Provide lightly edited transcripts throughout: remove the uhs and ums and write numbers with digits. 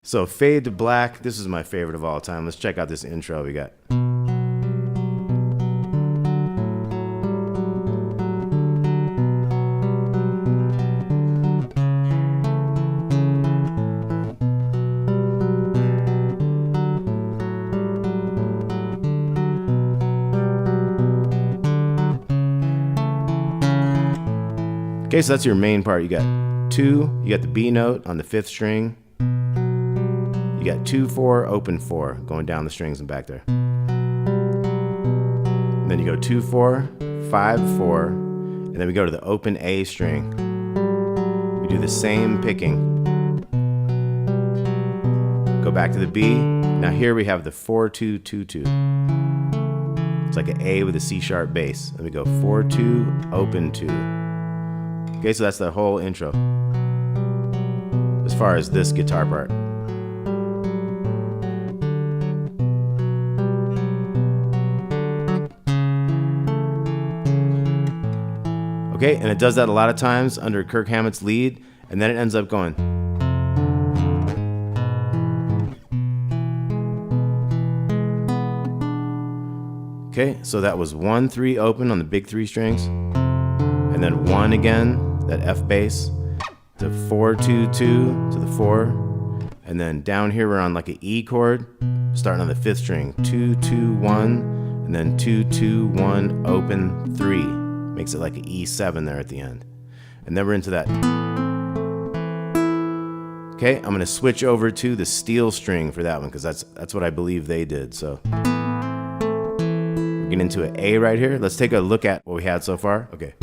So fade to black, this is my favorite of all time. Let's check out this intro we got. Okay, so that's your main part. You got 2, you got the B note on the 5th string. You got 2, 4, open 4, going down the strings and back there. And then you go 2, 4, 5, 4, and then we go to the open A string. We do the same picking. Go back to the B. Now here we have the 4, 2, 2, 2. It's like an A with a C sharp bass. Then we go 4, 2, open 2. Okay, so that's the whole intro as far as this guitar part. Okay, and it does that a lot of times under Kirk Hammett's lead, and then it ends up going. Okay, so that was 1, 3 open on the big 3 strings, and then 1 again, that F bass, to 4, 2, 2 to the 4, and then down here we're on like an E chord, starting on the 5th string, 2, 2, 1, and then 2, 2, 1, open 3. Makes it like an E7 there at the end. And then we're into that. Okay, I'm gonna switch over to the steel string for that one because that's what I believe they did. So we're getting into an A right here. Let's take a look at what we had so far. Okay.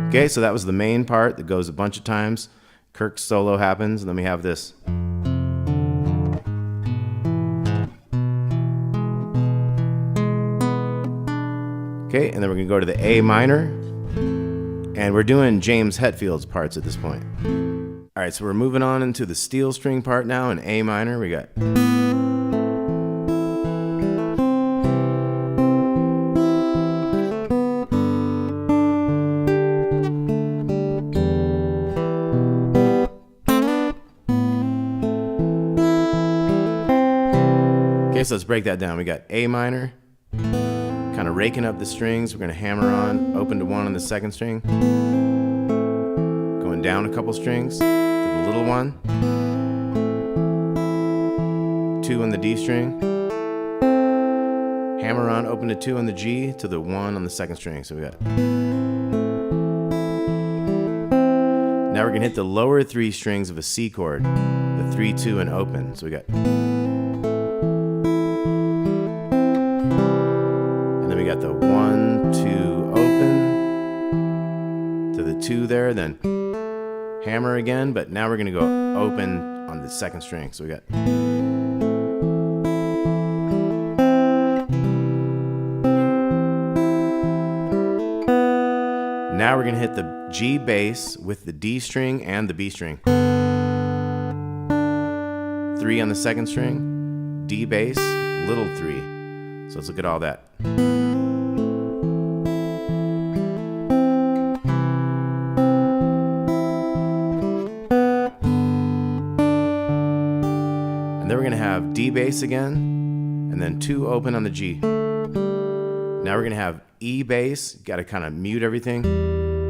Okay, so that was the main part that goes a bunch of times. Kirk's solo happens, and then we have this. Okay, and then we're gonna go to the A minor, and we're doing James Hetfield's parts at this point. All right, so we're moving on into the steel string part now in A minor. We got. Okay, so let's break that down. We got A minor, kind of raking up the strings. We're gonna hammer on, open to 1 on the 2nd string, going down a couple strings to the little 1, 2 on the D string, hammer on, open to 2 on the G to the 1 on the 2nd string. So we got. Now we're gonna hit the lower 3 strings of a C chord, the 3, 2, and open. So we got. We got the 1, 2, open to the 2 there, then hammer again, but now we're gonna go open on the 2nd string. So we got. Now we're gonna hit the G bass with the D string and the B string. 3 on the 2nd string, D bass, little 3. So let's look at all that. And then we're gonna have D bass again, and then 2 open on the G. Now we're gonna have E bass, gotta kind of mute everything.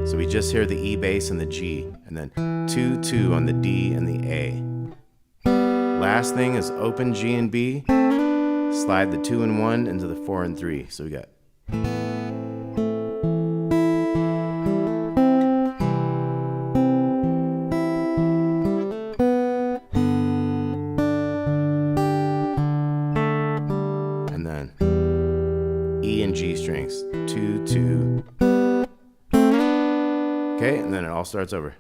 So we just hear the E bass and the G, and then 2, 2 on the D and the A. Last thing is open G and B, slide the 2 and 1 into the 4 and 3. So we got. And then E and G strings, 2, 2. Okay, and then it all starts over.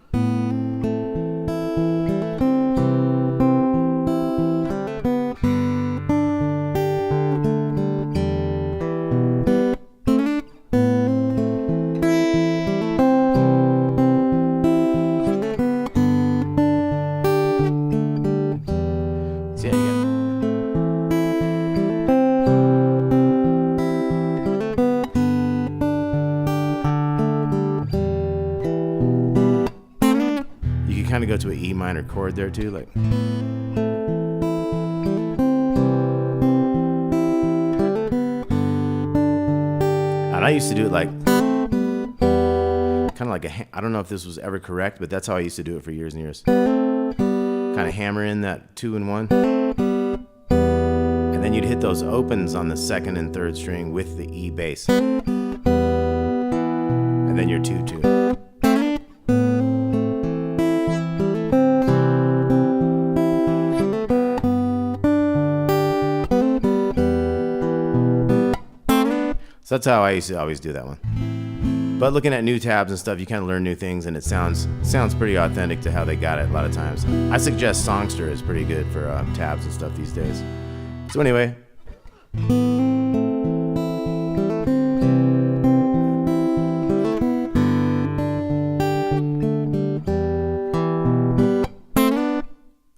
go to an E minor chord there too, like. And I used to do it like, kind of like I don't know if this was ever correct, but that's how I used to do it for years and years. Kind of hammer in that 2 and 1. And then you'd hit those opens on the 2nd and 3rd string with the E bass. And then your 2-2. So that's how I used to always do that one. But looking at new tabs and stuff, you kind of learn new things, and it sounds pretty authentic to how they got it a lot of times. I suggest Songsterr is pretty good for tabs and stuff these days. So anyway.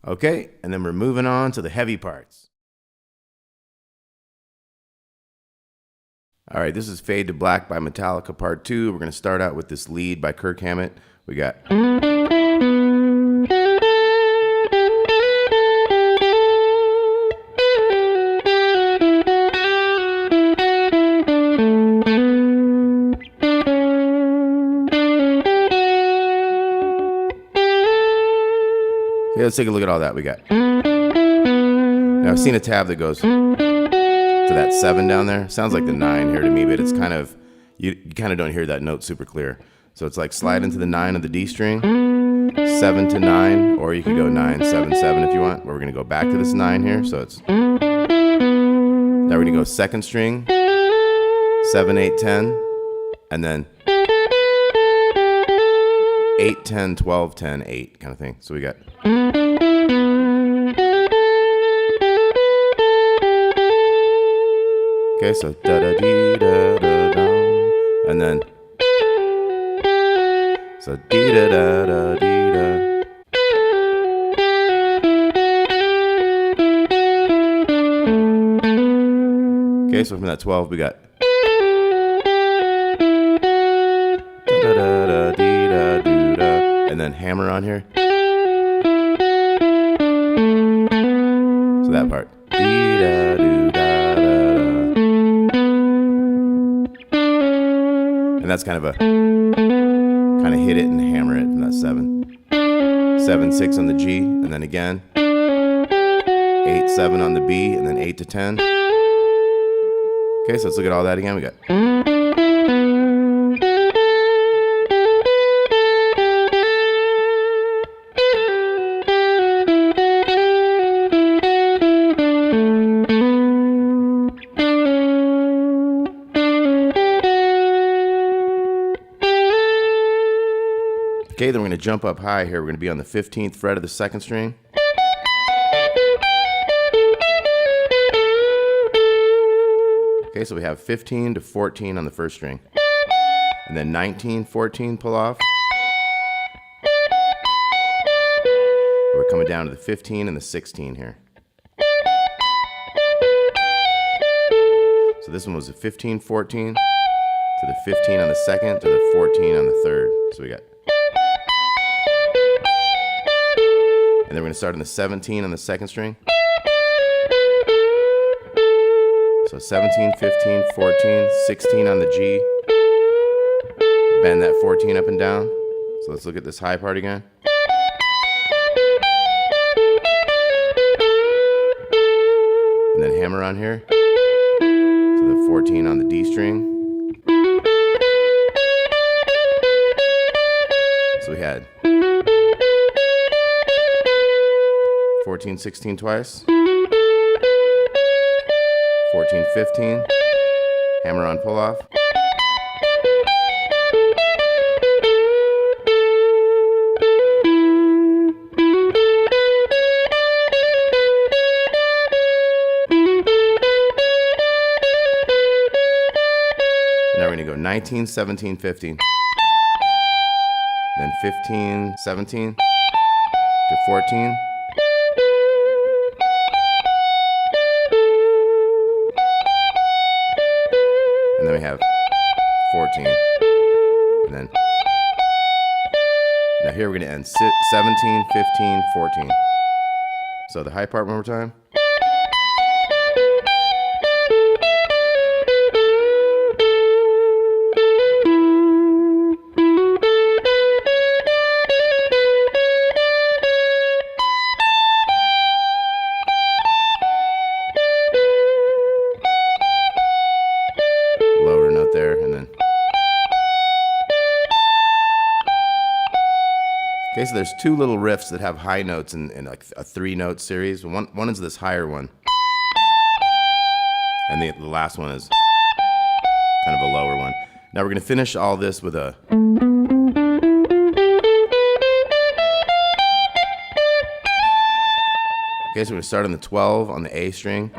Okay, and then we're moving on to the heavy parts. All right, this is Fade to Black by Metallica Part 2. We're going to start out with this lead by Kirk Hammett. We got... Okay, let's take a look at all that we got. Now, I've seen a tab that goes... to that 7 down there. Sounds like the 9 here to me, but it's kind of, you kind of don't hear that note super clear. So it's like slide into the 9 of the D string, 7 to 9, or you could go 9, 7, 7 if you want. But we're going to go back to this 9 here. So it's, now we're going to go 2nd string, 7, 8, 10, and then 8, 10, 12, 10, 8 kind of thing. So we got... Okay, so da da dee da da da, and then so dee da da da dee da. Okay, so from that 12 we got da da da dee da doo da, and then hammer on here. So that part dee da doo da. And that's kind of hit it and hammer it from that 7. 7, 6 on the G, and then again 8, 7 on the B, and then 8 to 10. Okay, so let's look at all that again. We got... Okay, then we're going to jump up high here. We're going to be on the 15th fret of the 2nd string. Okay, so we have 15 to 14 on the 1st string. And then 19, 14, pull off. We're coming down to the 15 and the 16 here. So this one was a 15, 14 to the 15 on the 2nd to the 14 on the 3rd. So we got... And then we're going to start on the 17 on the 2nd string. So 17, 15, 14, 16 on the G. Bend that 14 up and down. So let's look at this high part again. And then hammer on here. So the 14 on the D string. So we had 14, 16 twice, 14, 15, hammer on pull off, now we're going to go 19, 17, 15, then 15, 17 to 14, and then we have 14, and then Now here we're going to end 17, 15, 14. So the high part one more time. Lower note there, and then. Okay, so there's two little riffs that have high notes in like a 3-note series. One is this higher one, and the last one is kind of a lower one. Now we're gonna finish all this with a. Okay, so we're gonna start on the 12 on the A string.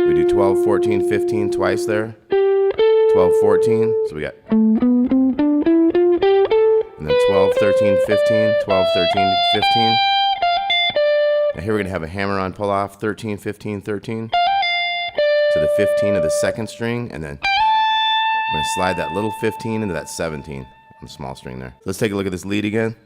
We do 12, 14, 15 twice there. 12, 14, so we got. And then 12, 13, 15, 12, 13, 15. Now here we're gonna have a hammer-on pull-off, 13, 15, 13 to the 15 of the second string, and then I'm gonna slide that little 15 into that 17 on the small string there. Let's take a look at this lead again.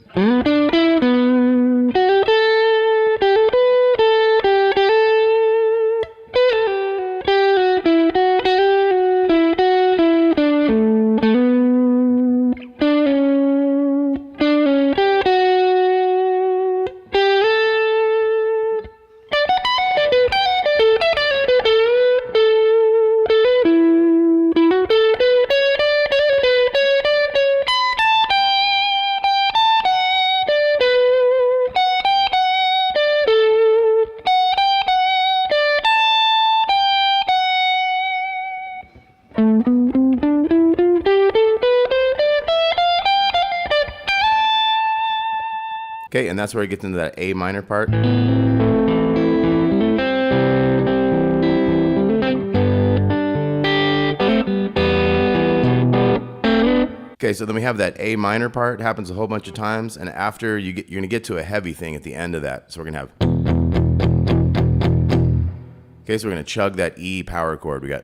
Okay, and that's where it gets into that A minor part. Okay, so then we have that A minor part. It happens a whole bunch of times, and after you're gonna get to a heavy thing at the end of that. So we're gonna have. Okay, so we're gonna chug that E power chord. We got.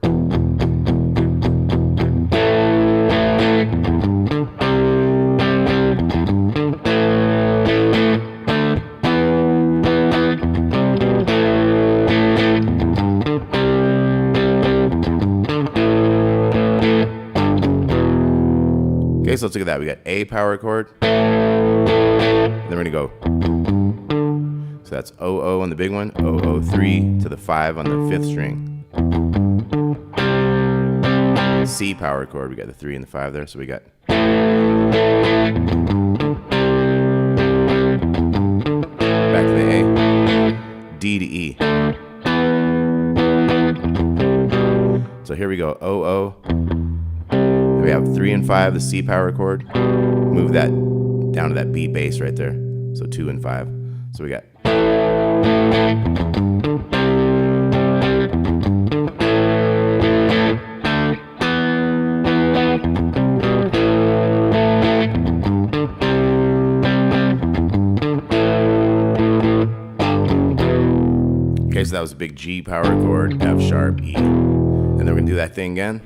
Okay, so let's look at that. We got A power chord. Then we're gonna go. So that's O on the big one, O3 to the 5 on the 5th string. C power chord. We got the 3 and the 5 there. So we got. Back to the A. D to E. So here we go. O. We have 3 and 5, the C power chord. Move that down to that B bass right there. So 2 and 5. So we got. Okay, so that was a big G power chord, F sharp, E. And then we're gonna do that thing again.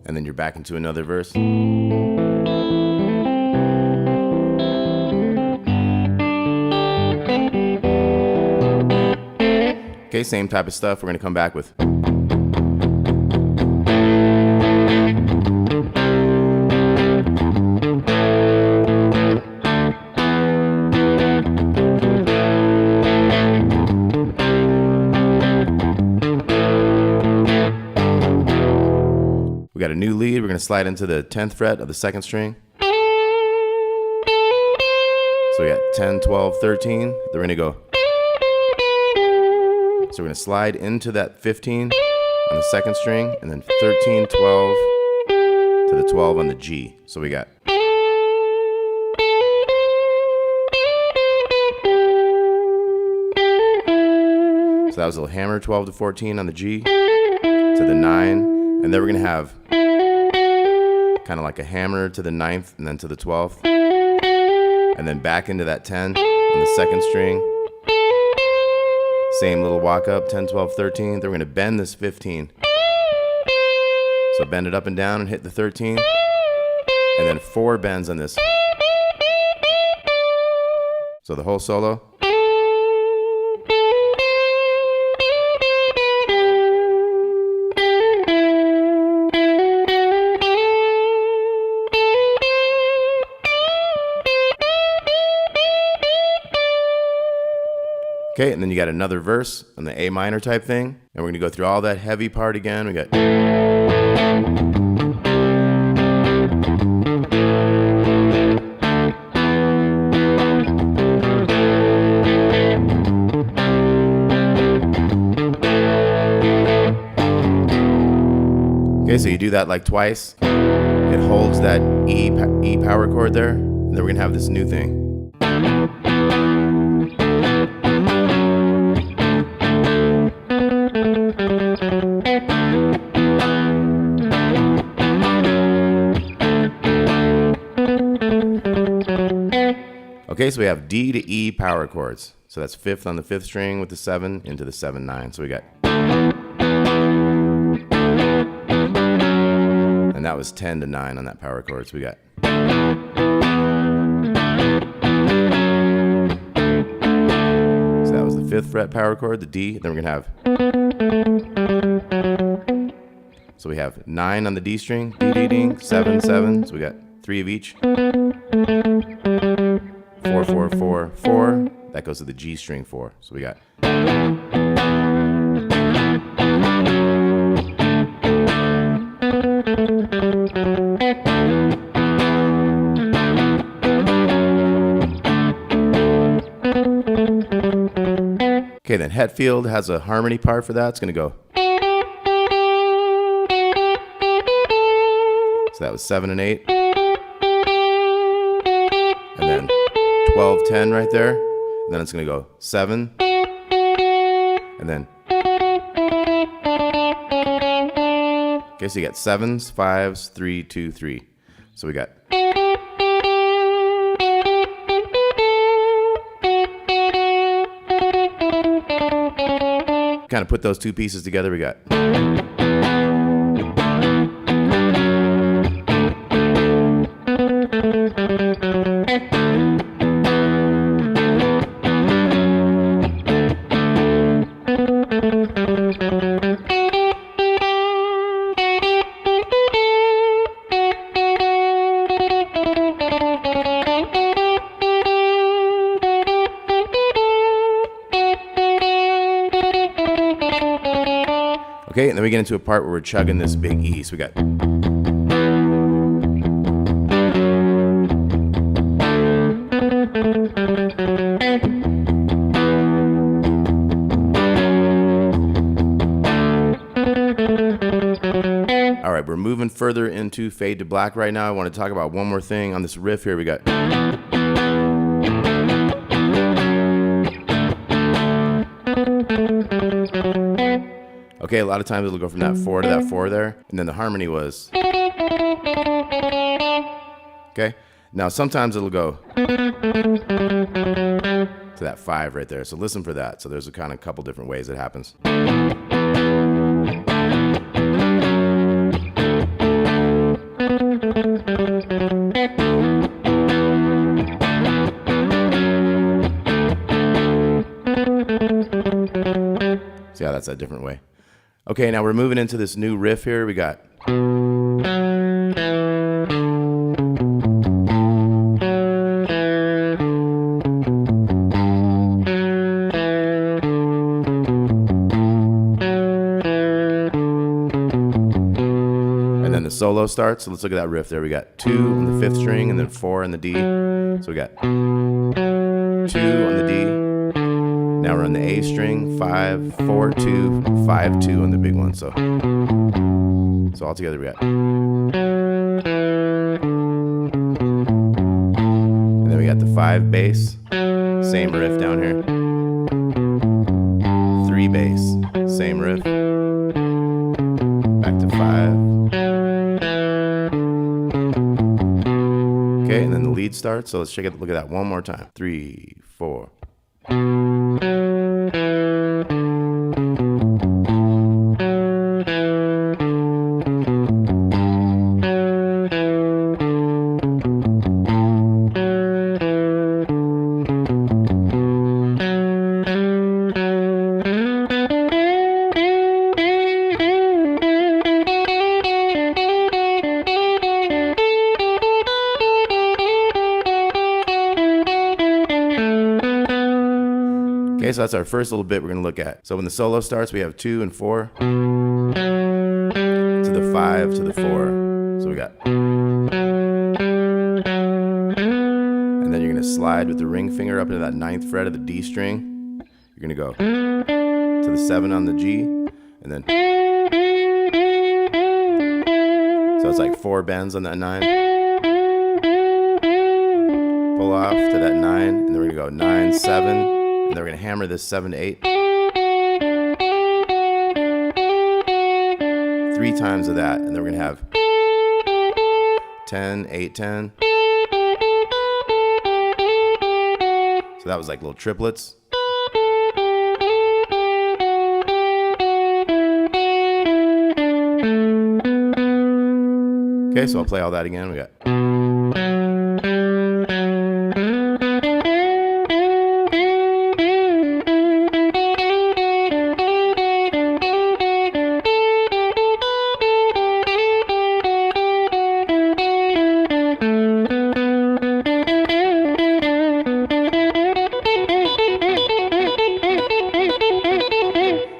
And then you're back into another verse. Okay, same type of stuff. We're gonna come back with. We got a new lead. We're going to slide into the 10th fret of the 2nd string. So we got 10, 12, 13. Then we're going to go. So we're going to slide into that 15 on the 2nd string, and then 13, 12 to the 12 on the G. So we got. So that was a little hammer 12 to 14 on the G to the 9. And then we're going to have kind of like a hammer to the 9th and then to the 12th. And then back into that 10 on the 2nd string. Same little walk up, 10, 12, 13. Then we're going to bend this 15. So bend it up and down and hit the 13. And then 4 bends on this. So the whole solo. Okay, and then you got another verse on the A minor type thing. And we're going to go through all that heavy part again. We got... Okay, so you do that like twice. It holds that E power chord there. And then we're going to have this new thing. Okay, so we have D to E power chords. So that's 5th on the 5th string with the 7 into the 7, 9. So we got... And that was 10 to 9 on that power chord. So we got... So that was the 5th fret power chord, the D. Then we're going to have... So we have 9 on the D string, D, D, ding, 7, 7. So we got 3 of each. 4, 4, 4, 4. That goes to the G string 4. So we got... Okay, then Hetfield has a harmony part for that. It's going to go... So that was 7 and 8. And then 12, 10 right there. And then it's going to go 7. And then... Okay, so you got 7s, 5s, 3, 2, 3. So we got... Kind of put those two pieces together, we got... Okay, and then we get into a part where we're chugging this big E. So we got... All right, we're moving further into fade to black right now. I want to talk about one more thing on this riff here. We got... Okay, a lot of times it'll go from that 4 to that 4 there, and then the harmony was... Okay, now sometimes it'll go to that 5 right there, so listen for that. So there's a kind of couple different ways it happens. See how that's a different way. Okay, now we're moving into this new riff here. We got... And then the solo starts. So let's look at that riff there. We got 2 on the 5th string and then 4 on the D. So we got 2 on the D. Now we're on the A string, 5, 4, 2, 5, 2 on the big one. So all together we got. And then we got the 5 bass, same riff down here. 3 bass, same riff. Back to 5. lead starts. So let's look at that one more time. 3, 4. Okay, so that's our first little bit we're going to look at. So when the solo starts, we have 2 and 4 to the 5 to the 4. So we got, and then you're going to slide with the ring finger up into that 9th fret of the D string. You're going to go to the 7 on the G, and then, so it's like 4 bends on that 9. Pull off to that 9, and then we're going to go 9, 7. And then we're going to hammer this 7 to 8. 3 times of that. And then we're going to have 10, 8, 10. So that was like little triplets. Okay, so I'll play all that again. We got.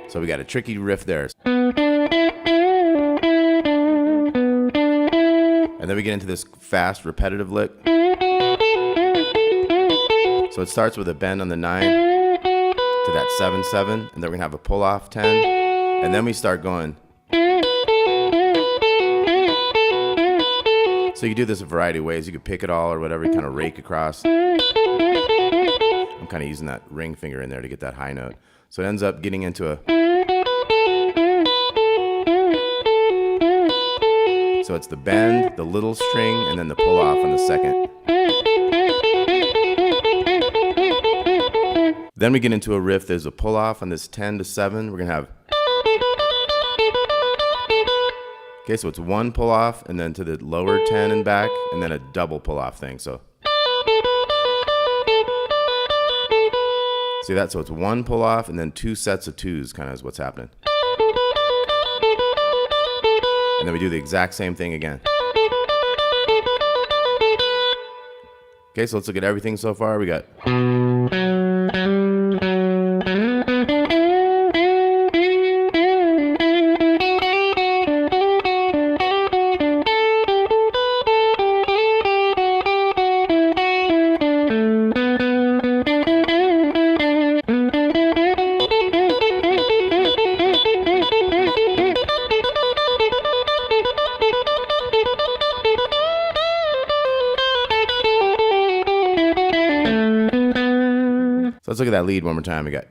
So we got a tricky riff there. And then we get into this fast, repetitive lick. So it starts with a bend on the 9 to that 7, 7. And then we're going to have a pull off 10. And then we start going. So you can do this a variety of ways. You could pick it all or whatever, you kind of rake across. I'm kind of using that ring finger in there to get that high note. So it ends up getting into a. So it's the bend, the little string, and then the pull off on the second. Then we get into a riff. There's a pull off on this 10 to 7. We're going to have. Okay, so it's 1 pull off, and then to the lower 10 and back, and then a double pull off thing. So. See that? So it's 1 pull off, and then 2 sets of 2s, kind of is what's happening. And then we do the exact same thing again. Okay, so let's look at everything so far. We got. So let's look at that lead one more time. We got.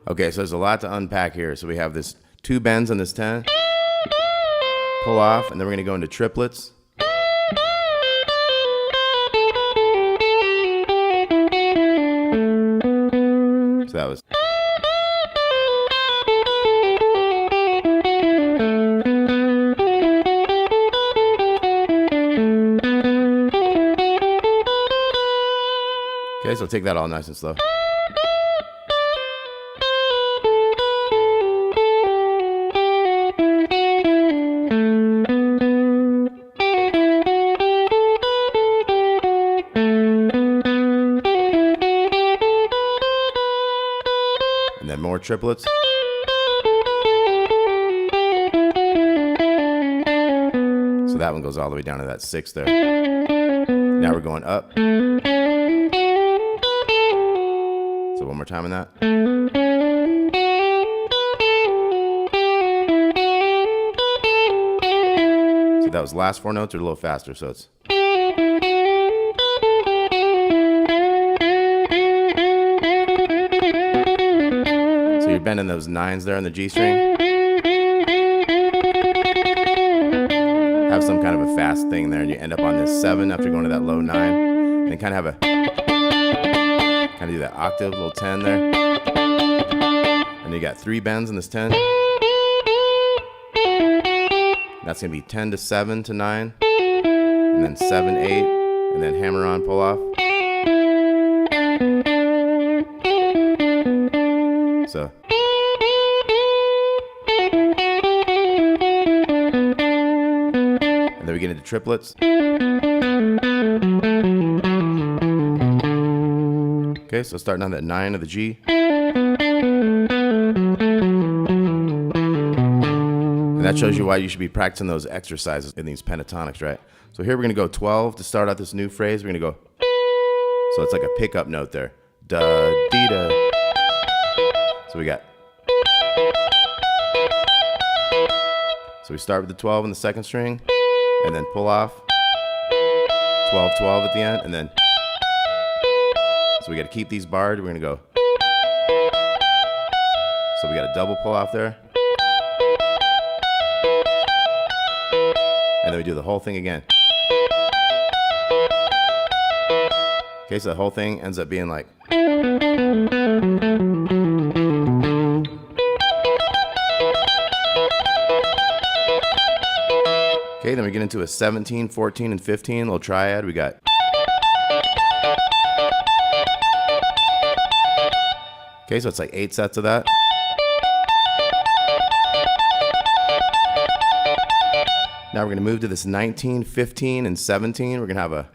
Okay, so there's a lot to unpack here. So we have this 2 bends on this 10, pull off, and then we're going to go into triplets. so take that all nice and slow. And then more triplets. So that one goes all the way down to that 6 there. Now we're going up. So one more time on that. So that was the last 4 notes, or a little faster, so it's. So you're bending those 9s there on the G string. Have some kind of a fast thing there, and you end up on this 7 after going to that low 9. And then kind of have a, kind of do that octave, little 10 there. And you got 3 bends in this 10. That's gonna be 10 to 7 to 9, and then 7, 8, and then hammer on, pull off. So. And then we get into triplets. Okay, so starting on that 9 of the G. And that shows you why you should be practicing those exercises in these pentatonics, right? So here we're gonna go 12 to start out this new phrase. We're gonna go, so it's like a pickup note there. Da, dee, da. So we got. So we start with the 12 in the second string, and then pull off 12, 12 at the end, and then. So we got to keep these barred. We're going to go. So we got a double pull off there. And then we do the whole thing again. Okay, so the whole thing ends up being like. Okay, then we get into a 17, 14, and 15 little triad. We got. Okay, so it's like 8 sets of that. Now we're going to move to this 19, 15, and 17. We're going to have a.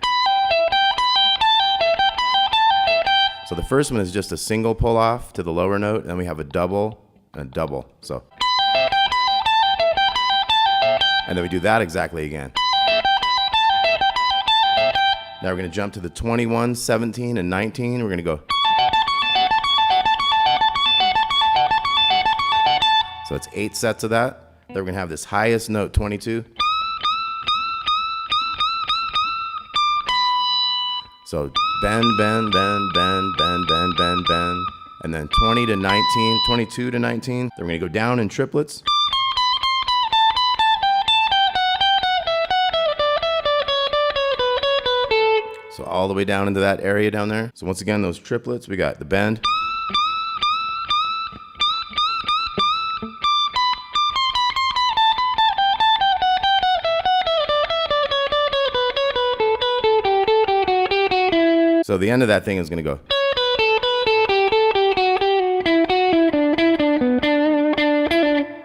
So the first one is just a single pull off to the lower note, and then we have a double and a double. So. And then we do that exactly again. Now we're going to jump to the 21, 17, and 19. We're going to go. So it's 8 sets of that. Then we're going to have this highest note, 22. So bend, bend, bend, bend, bend, bend, bend, bend. And then 20 to 19, 22 to 19. Then we're going to go down in triplets. So all the way down into that area down there. So once again, those triplets, we got the bend. So the end of that thing is going to go.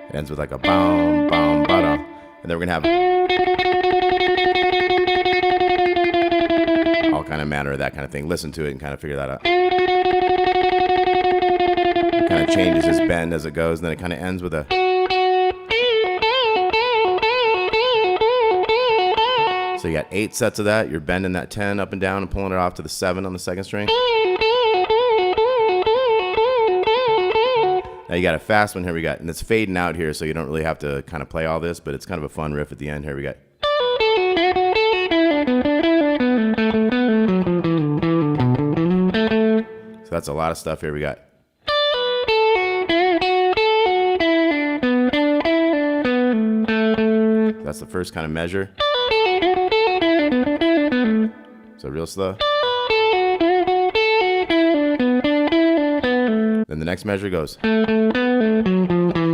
It ends with like a boom, boom, ba-dum. And then we're going to have all kind of matter of that kind of thing. Listen to it and kind of figure that out. It kind of changes its bend as it goes, and then it kind of ends with a. So you got 8 sets of that. You're bending that 10 up and down and pulling it off to the 7 on the second string. Now you got a fast one here we got, and it's fading out here, so you don't really have to kind of play all this, but it's kind of a fun riff at the end here we got. So that's a lot of stuff here we got. That's the first kind of measure. So real slow. Then the next measure goes.